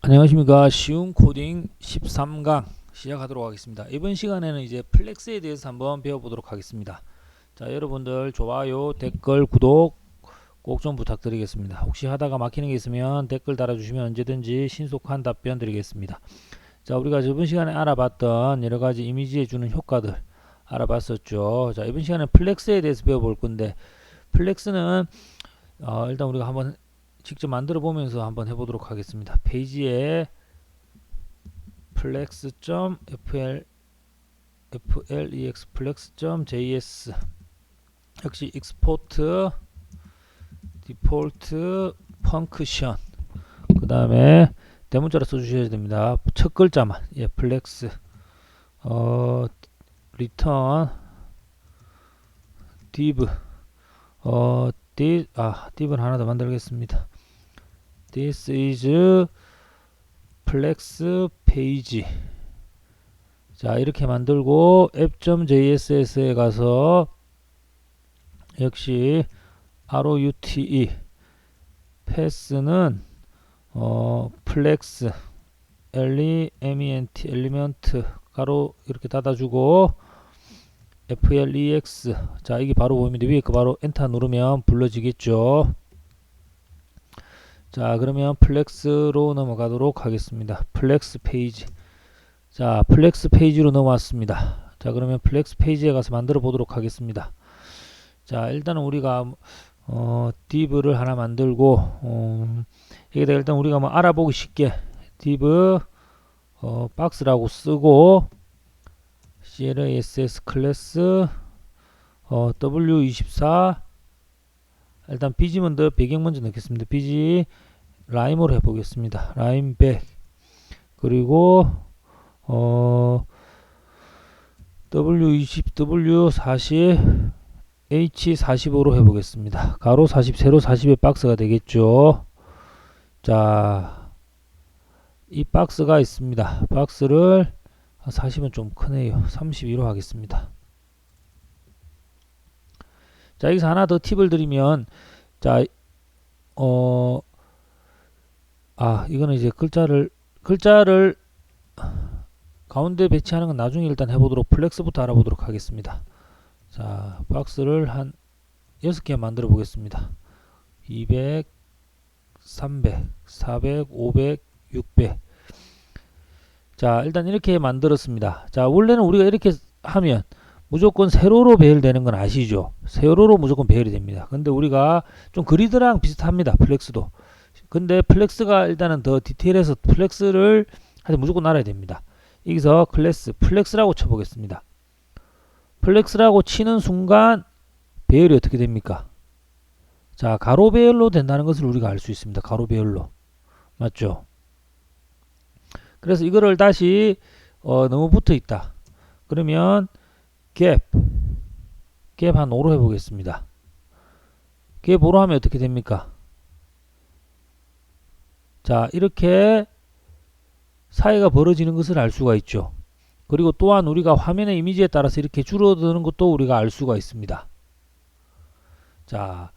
안녕하십니까. 쉬운 코딩 13강 시작하도록 하겠습니다. 이번 시간에는 이제 플렉스에 대해서 한번 배워보도록 하겠습니다. 자, 여러분들 좋아요, 댓글, 구독 꼭 좀 부탁드리겠습니다. 혹시 하다가 막히는 게 있으면 댓글 달아주시면 언제든지 신속한 답변 드리겠습니다. 자, 우리가 저번 시간에 알아봤던 여러가지 이미지에 주는 효과들 알아봤었죠. 자, 이번 시간에 플렉스에 대해서 배워볼 건데, 플렉스는 일단 우리가 한번 직접 만들어 보면서 한번 해보도록 하겠습니다. 페이지에 flex flex.js 역시 export default function, 그 다음에 대문자로 써주셔야 됩니다. 첫 글자만, flex return div div을 하나 더 만들겠습니다. This is flex page. 자, 이렇게 만들고 app.js에 가서 역시 route pass는 flex element 가로 이렇게 닫아주고 flex. 자, 이게 바로 보입니다. 위에 거 바로 엔터 누르면 불러지겠죠. 자, 그러면 플렉스로 넘어가도록 하겠습니다. 플렉스 페이지. 자, 플렉스 페이지로 넘어왔습니다. 자, 그러면 플렉스 페이지에 가서 만들어 보도록 하겠습니다. 자, 일단은 우리가 div를 하나 만들고 여기다 일단 우리가 뭐 알아보기 쉽게 div 박스라고 쓰고 class 클래스 w24 일단 bg 먼저 배경 먼저 넣겠습니다. bg 라임으로 해보겠습니다. 라임 백, 그리고 w20 w40 h45로 해보겠습니다. 가로 40 세로 40의 박스가 되겠죠. 자, 이 박스가 있습니다. 박스를 40은 좀 크네요. 32로 하겠습니다. 자, 여기서 하나 더 팁을 드리면, 자, 이거는 이제 글자를 가운데 배치하는 건 나중에 일단 해보도록, 플렉스부터 알아보도록 하겠습니다. 자, 박스를 한 6개 만들어 보겠습니다. 200, 300, 400, 500, 600. 자, 일단 이렇게 만들었습니다. 자, 원래는 우리가 이렇게 하면 무조건 세로로 배열되는 건 아시죠? 세로로 무조건 배열이 됩니다. 근데 우리가 좀 그리드랑 비슷합니다. 플렉스도. 근데 플렉스가 일단은 더 디테일해서 플렉스를 하여튼 무조건 알아야 됩니다. 여기서 클래스 플렉스라고 쳐보겠습니다. 플렉스라고 치는 순간 배열이 어떻게 됩니까? 자, 가로 배열로 된다는 것을 우리가 알 수 있습니다. 가로 배열로. 맞죠? 그래서 이거를 다시 너무 붙어 있다. 그러면 갭 한 5로 해보겠습니다. 갭 5로 하면 어떻게 됩니까? 자, 이렇게 사이가 벌어지는 것을 알 수가 있죠. 그리고 또한 우리가 화면의 이미지에 따라서 이렇게 줄어드는 것도 우리가 알 수가 있습니다. 자,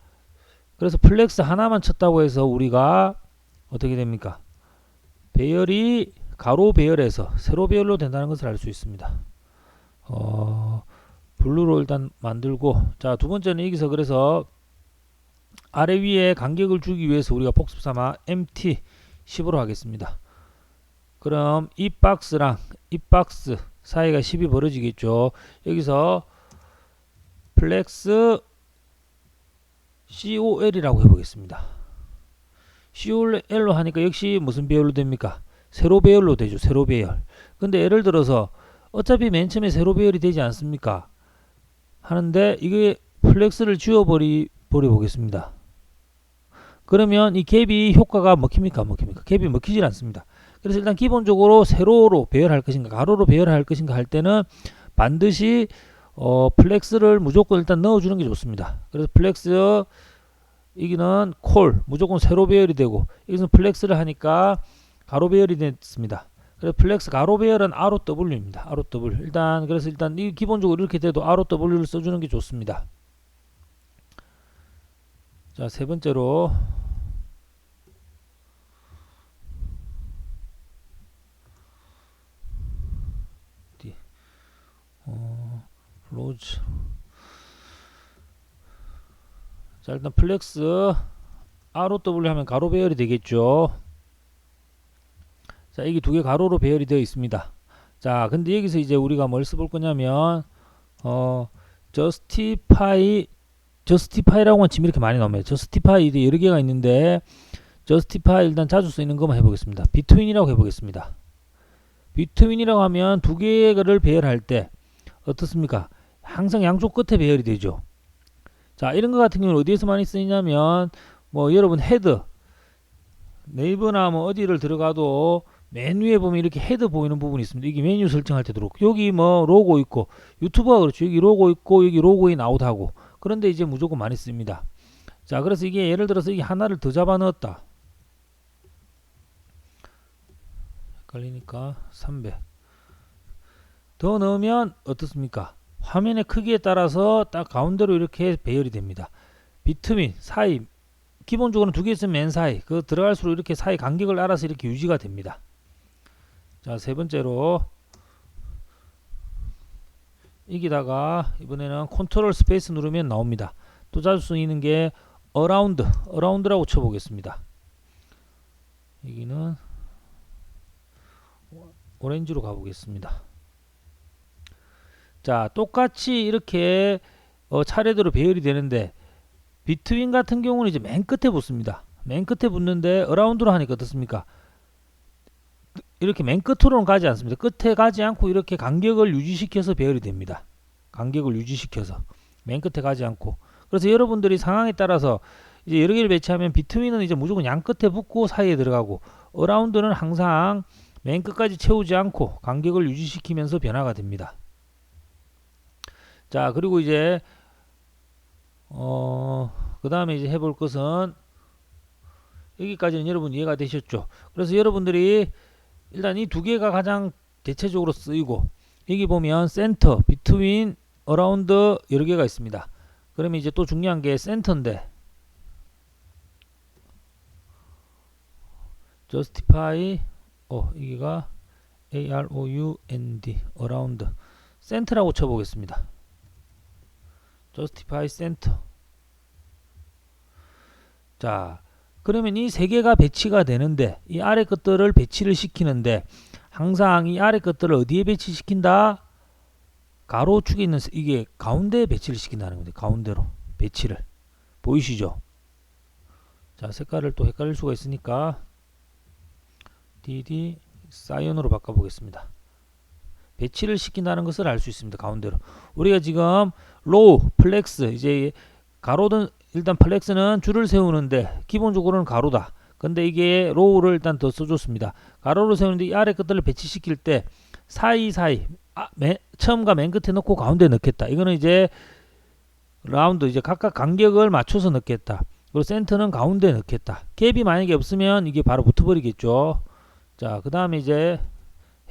그래서 플렉스 하나만 쳤다고 해서 우리가 어떻게 됩니까? 배열이 가로 배열에서 세로 배열로 된다는 것을 알 수 있습니다. 블루로 일단 만들고, 자, 두 번째는 여기서 그래서 아래 위에 간격을 주기 위해서 우리가 복습 삼아 empty 10으로 하겠습니다. 그럼 이 박스랑 이 박스 사이가 10이 벌어지겠죠. 여기서 플렉스 col이라고 해보겠습니다. col로 하니까 역시 무슨 배열로 됩니까? 세로 배열로 되죠. 세로 배열. 근데 예를 들어서 어차피 맨 처음에 세로 배열이 되지 않습니까? 하는데 이게 플렉스를 지워버려 보겠습니다. 그러면 이 갭이 효과가 먹힙니까? 안 먹힙니까? 갭이 먹히질 않습니다. 그래서 일단 기본적으로 세로로 배열할 것인가 가로로 배열할 것인가 할 때는 반드시 플렉스를 무조건 일단 넣어주는 게 좋습니다. 그래서 플렉스 여기는 콜 무조건 세로 배열이 되고 여기서 플렉스를 하니까 가로 배열이 됐습니다. 그래서 플렉스 가로 배열은 ROW입니다. ROW. 그래서 일단 이 기본적으로 이렇게 돼도 ROW를 써주는 게 좋습니다. 자, 세 번째로 클로즈. 자, 일단 플렉스 ROW 하면 가로 배열이 되겠죠. 자, 이게 두 개 가로로 배열이 되어 있습니다. 자, 근데 여기서 이제 우리가 뭘 써볼 거냐면 justify라고만 치면 이렇게 많이 나옵니다. justify 여러 개가 있는데 justify 일단 자주 쓰이는 것만 해보겠습니다. between이라고 해보겠습니다. between이라고 하면 두 개를 배열할 때 어떻습니까? 항상 양쪽 끝에 배열이 되죠. 자, 이런 것 같은 경우는 어디에서 많이 쓰이냐면 뭐 여러분 헤드 네이버나 뭐 어디를 들어가도 맨 위에 보면 이렇게 헤드 보이는 부분이 있습니다. 이게 메뉴 설정할 때도 그렇고 여기 뭐 로고 있고 유튜브가 그렇죠. 여기 로고 있고 여기 로고인 아웃하고 그런데 이제 무조건 많이 씁니다. 자, 그래서 이게 예를 들어서 이게 하나를 더 잡아 넣었다. 헷갈리니까 300 더 넣으면 어떻습니까? 화면의 크기에 따라서 딱 가운데로 이렇게 배열이 됩니다. 비트윈 사이 기본적으로는 두 개 있으면 맨 사이 그 들어갈수록 이렇게 사이 간격을 알아서 이렇게 유지가 됩니다. 자, 세 번째로 여기다가 이번에는 컨트롤 스페이스 누르면 나옵니다. 또 자주 쓰이는 게 어라운드라고 쳐보겠습니다. 여기는 오렌지로 가보겠습니다. 자, 똑같이 이렇게 차례대로 배열이 되는데 비트윈 같은 경우는 이제 맨 끝에 붙습니다. 맨 끝에 붙는데 어라운드로 하니까 어떻습니까? 이렇게 맨 끝으로는 가지 않습니다. 끝에 가지 않고 이렇게 간격을 유지시켜서 배열이 됩니다. 간격을 유지시켜서 맨 끝에 가지 않고. 그래서 여러분들이 상황에 따라서 이제 여러 개를 배치하면 비트윈은 이제 무조건 양 끝에 붙고 사이에 들어가고 어라운드는 항상 맨 끝까지 채우지 않고 간격을 유지시키면서 변화가 됩니다. 자, 그리고 이제 그 다음에 이제 해볼 것은 여기까지는 여러분 이해가 되셨죠? 그래서 여러분들이 일단 이 두 개가 가장 대체적으로 쓰이고 여기 보면 센터, 비트윈, 어라운드 여러 개가 있습니다. 그러면 이제 또 중요한 게 센터인데 justify 여기가 around around 센터라고 쳐보겠습니다. justify center. 자, 그러면 이 세 개가 배치가 되는데 이 아래 것들을 배치를 시키는데 항상 이 아래 것들을 어디에 배치시킨다? 가로축에 있는 이게 가운데에 배치를 시킨다는 겁니다. 가운데로 배치를. 보이시죠? 자, 색깔을 또 헷갈릴 수가 있으니까 DD 사이언으로 바꿔보겠습니다. 배치를 시킨다는 것을 알 수 있습니다. 가운데로. 우리가 지금 로우, 플렉스 이제 가로든 일단 플렉스는 줄을 세우는데 기본적으로는 가로다. 근데 이게 로우를 일단 더 써줬습니다. 가로로 세우는데 이 아래 것들을 배치시킬 때 사이사이 처음과 맨 끝에 넣고 가운데 넣겠다. 이거는 이제 라운드 이제 각각 간격을 맞춰서 넣겠다. 그리고 센터는 가운데 넣겠다. 갭이 만약에 없으면 이게 바로 붙어버리겠죠. 자, 그 다음에 이제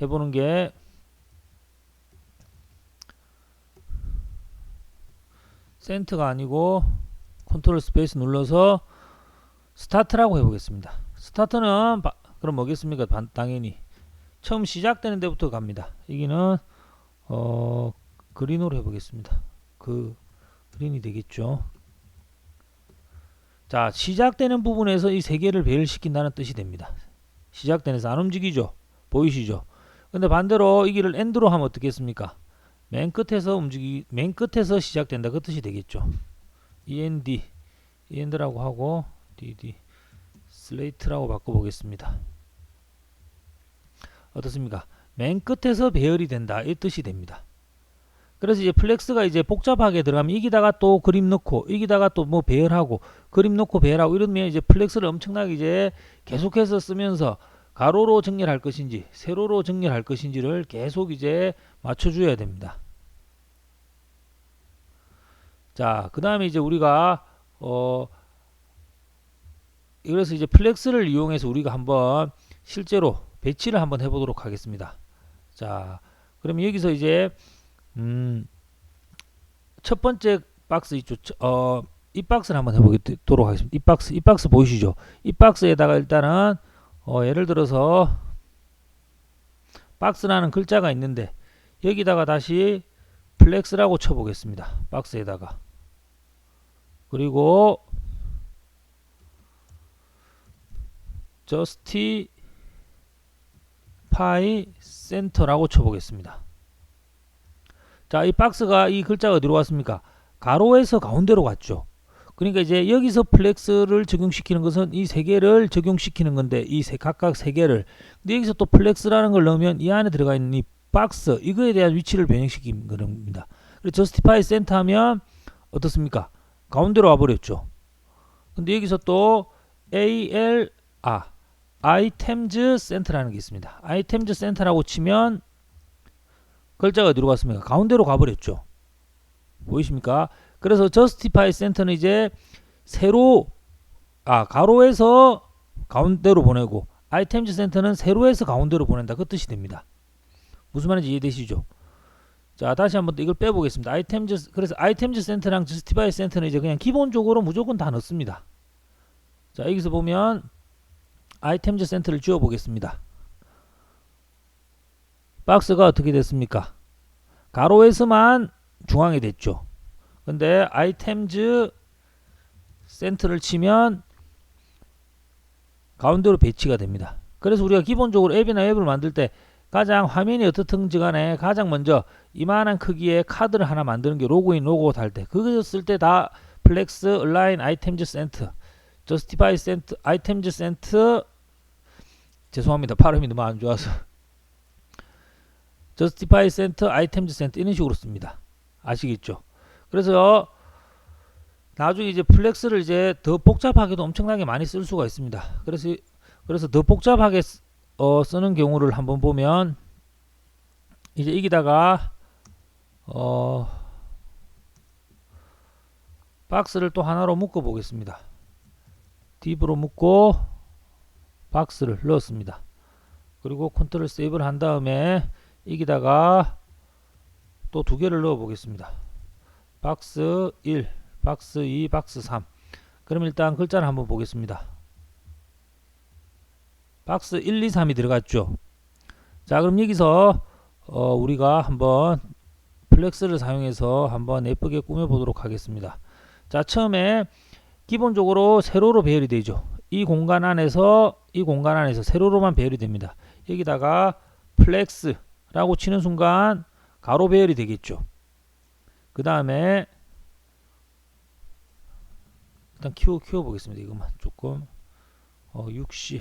해보는 게 센터가 아니고 컨트롤 스페이스 눌러서 스타트라고 해보겠습니다. 스타트는 그럼 뭐겠습니까? 당연히 처음 시작되는 데부터 갑니다. 여기는 그린으로 해보겠습니다. 그린이 되겠죠. 자, 시작되는 부분에서 이 세 개를 배열시킨다는 뜻이 됩니다. 시작되는 데서 안 움직이죠. 보이시죠? 근데 반대로 이 길을 엔드로 하면 어떻겠습니까? 맨 끝에서 시작된다 그 뜻이 되겠죠. end라고 하고 dd slate라고 바꿔보겠습니다. 어떻습니까? 맨 끝에서 배열이 된다 이 뜻이 됩니다. 그래서 이제 플렉스가 이제 복잡하게 들어가면 여기다가 또 그림 넣고 여기다가 또 뭐 배열하고 그림 넣고 배열하고 이러면 이제 플렉스를 엄청나게 이제 계속해서 쓰면서 가로로 정렬할 것인지 세로로 정렬할 것인지를 계속 이제 맞춰줘야 됩니다. 자, 그 다음에 이제 우리가 그래서 이제 플렉스를 이용해서 우리가 한번 실제로 배치를 한번 해보도록 하겠습니다. 자, 그러면 여기서 이제 첫 번째 박스 있죠. 이 박스를 한번 해보도록 하겠습니다. 이 박스 보이시죠? 이 박스에다가 일단은 예를 들어서 박스라는 글자가 있는데 여기다가 다시 플렉스라고 쳐보겠습니다. 박스에다가. 그리고 justify center라고 쳐보겠습니다. 자, 이 박스가 이 글자가 어디로 갔습니까? 가로에서 가운데로 갔죠. 그러니까 이제 여기서 플렉스를 적용시키는 것은 이 세 개를 적용시키는 건데 각각 세 개를. 근데 여기서 또 플렉스라는 걸 넣으면 이 안에 들어가 있는 이 박스 이거에 대한 위치를 변형시킨 겁니다. 그리고 justify center 하면 어떻습니까? 가운데로 와버렸죠. 근데 여기서 또 items center라는 게 있습니다. items center라고 치면 글자가 어디로 갔습니까? 가운데로 가버렸죠. 보이십니까? 그래서 justify center는 이제 가로에서 가운데로 보내고 items center는 세로에서 가운데로 보낸다. 그 뜻이 됩니다. 무슨 말인지 이해되시죠? 자, 다시 한번 이걸 빼보겠습니다. 그래서 items center랑 justify center는 이제 그냥 기본적으로 무조건 다 넣습니다. 자, 여기서 보면 items center를 지워 보겠습니다. 박스가 어떻게 됐습니까? 가로에서만 중앙에 됐죠. 근데 items center를 치면 가운데로 배치가 됩니다. 그래서 우리가 기본적으로 앱이나 웹을 만들 때 가장 화면이 어떻든지 간에 가장 먼저 이만한 크기의 카드를 하나 만드는 게 로그인, 로그아웃 할 때 그거 쓸 때 다 플렉스, 얼라인, items center, justify center, items center 죄송합니다. 발음이 너무 안 좋아서 justify center, items center 이런 식으로 씁니다. 아시겠죠? 그래서 나중에 이제 플렉스를 이제 더 복잡하게도 엄청나게 많이 쓸 수가 있습니다. 그래서 더 복잡하게 쓰는 경우를 한번 보면 이제 여기다가 박스를 또 하나로 묶어 보겠습니다. div로 묶고 박스를 넣었습니다. 그리고 컨트롤 세이브를 한 다음에 여기다가 또 두 개를 넣어 보겠습니다. 박스 1, 박스 2, 박스 3. 그럼 일단 글자를 한번 보겠습니다. 박스 1, 2, 3이 들어갔죠. 자, 그럼 여기서 우리가 한번 플렉스를 사용해서 한번 예쁘게 꾸며 보도록 하겠습니다. 자, 처음에 기본적으로 세로로 배열이 되죠. 이 공간 안에서 세로로만 배열이 됩니다. 여기다가 플렉스라고 치는 순간 가로 배열이 되겠죠. 그 다음에 일단 키워 보겠습니다. 이것만 조금 60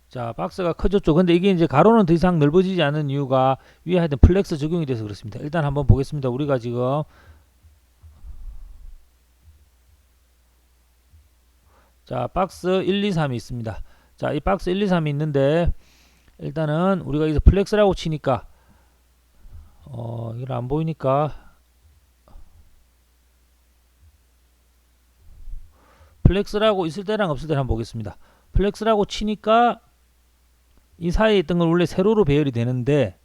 자, 박스가 커졌죠. 근데 이게 이제 가로는 더 이상 넓어지지 않는 이유가 위에 하여튼 플렉스 적용이 돼서 그렇습니다. 일단 한번 보겠습니다. 우리가 지금 자, 박스 1, 2, 3이 있습니다. 자, 이 박스 1, 2, 3이 있는데 일단은 우리가 여기서 플렉스라고 치니까 이걸 안 보이니까 플렉스라고 있을 때랑 없을 때랑 한번 보겠습니다. 플렉스라고 치니까 이 사이에 있던 건 원래 세로로 배열이 되는데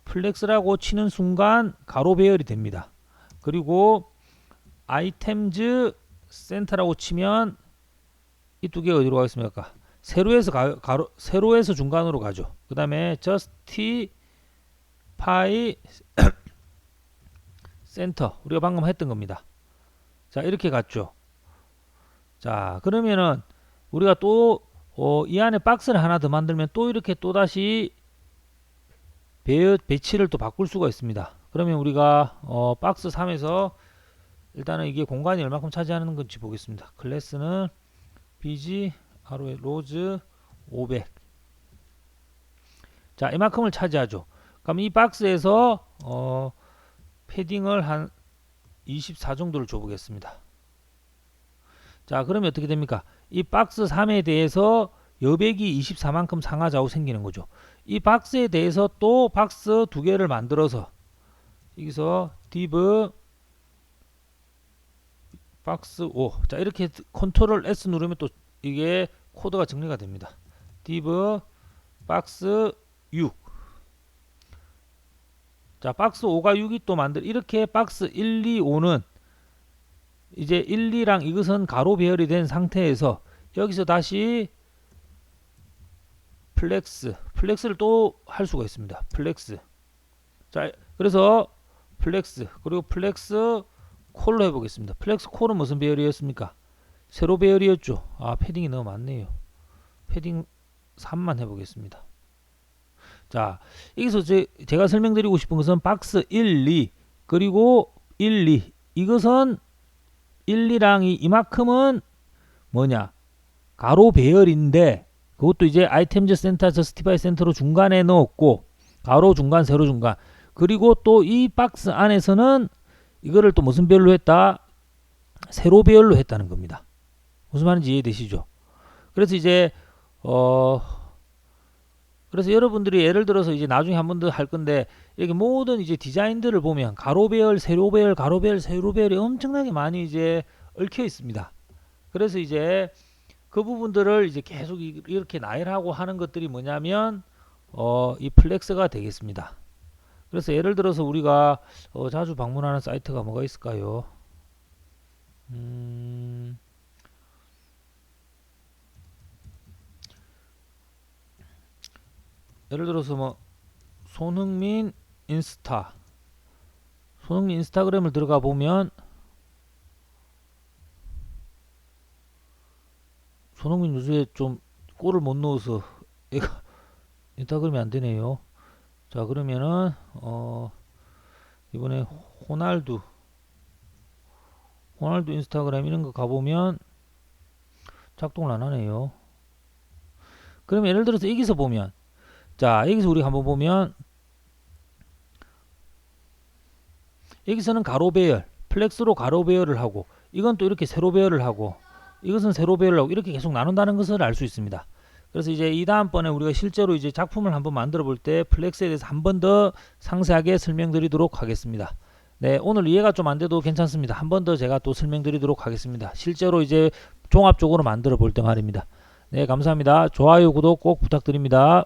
플렉스라고 치는 순간 가로 배열이 됩니다. 그리고 items center라고 치면 이 두 개가 어디로 가겠습니까? 세로에서 중간으로 가죠. 그 다음에 justify center 우리가 방금 했던 겁니다. 자, 이렇게 갔죠. 자, 그러면은 우리가 또 이 안에 박스를 하나 더 만들면 또 이렇게 또다시 배치를 또 바꿀 수가 있습니다. 그러면 우리가 박스 3에서 일단은 이게 공간이 얼마큼 차지하는 건지 보겠습니다. 클래스는 bg ROA 로즈 500. 자, 이만큼을 차지하죠. 그럼 이 박스에서 패딩을 한 24 정도를 줘보겠습니다. 자, 그러면 어떻게 됩니까? 이 박스 3에 대해서 여백이 24만큼 상하좌우 생기는 거죠. 이 박스에 대해서 또 박스 두 개를 만들어서 여기서 div 박스 5. 자, 이렇게 컨트롤 S 누르면 또 이게 코드가 정리가 됩니다. div 박스 6. 자, 박스 5가 6이 또 이렇게 박스 1, 2, 5는 이제 1, 2랑 이것은 가로 배열이 된 상태에서 여기서 다시 플렉스를 또 할 수가 있습니다. 플렉스. 자, 그래서 플렉스 그리고 플렉스 콜로 해보겠습니다. 플렉스 콜은 무슨 배열이었습니까? 세로 배열이었죠. 아, 패딩이 너무 많네요. 패딩 3만 해보겠습니다. 자, 여기서 제가 설명드리고 싶은 것은 박스 1, 2 그리고 1, 2 이것은 1, 2랑 이만큼은 뭐냐, 가로 배열인데 그것도 이제 아이템즈 센터, 저스티파이 센터로 중간에 넣었고, 가로 중간, 세로 중간. 그리고 또 이 박스 안에서는 이거를 또 무슨 배열로 했다? 세로 배열로 했다는 겁니다. 무슨 말인지 이해되시죠? 그래서 이제 그래서 여러분들이 예를 들어서 이제 나중에 한 번 더 할 건데, 이렇게 모든 이제 디자인들을 보면 가로 배열, 세로 배열, 가로 배열, 세로 배열이 엄청나게 많이 이제 얽혀 있습니다. 그래서 이제 그 부분들을 이제 계속 이렇게 나열하고 하는 것들이 뭐냐면 이 플렉스가 되겠습니다. 그래서 예를 들어서 우리가 자주 방문하는 사이트가 뭐가 있을까요? 예를 들어서 뭐 손흥민 인스타그램을 들어가 보면 손흥민 요새 좀 골을 못 넣어서 얘가 인스타그램이 안 되네요. 자, 그러면은 이번에 호날두 인스타그램 이런 거 가보면 작동을 안 하네요. 그러면 예를 들어서 여기서 보면, 자, 여기서 우리가 한번 보면 여기서는 가로 배열, 플렉스로 가로 배열을 하고, 이건 또 이렇게 세로 배열을 하고, 이것은 세로 배열을 하고, 이렇게 계속 나눈다는 것을 알 수 있습니다. 그래서 이제 이 다음번에 우리가 실제로 이제 작품을 한번 만들어 볼 때 플렉스에 대해서 한 번 더 상세하게 설명드리도록 하겠습니다. 네, 오늘 이해가 좀 안 돼도 괜찮습니다. 한 번 더 제가 또 설명드리도록 하겠습니다. 실제로 이제 종합적으로 만들어 볼 때 말입니다. 네, 감사합니다. 좋아요, 구독 꼭 부탁드립니다.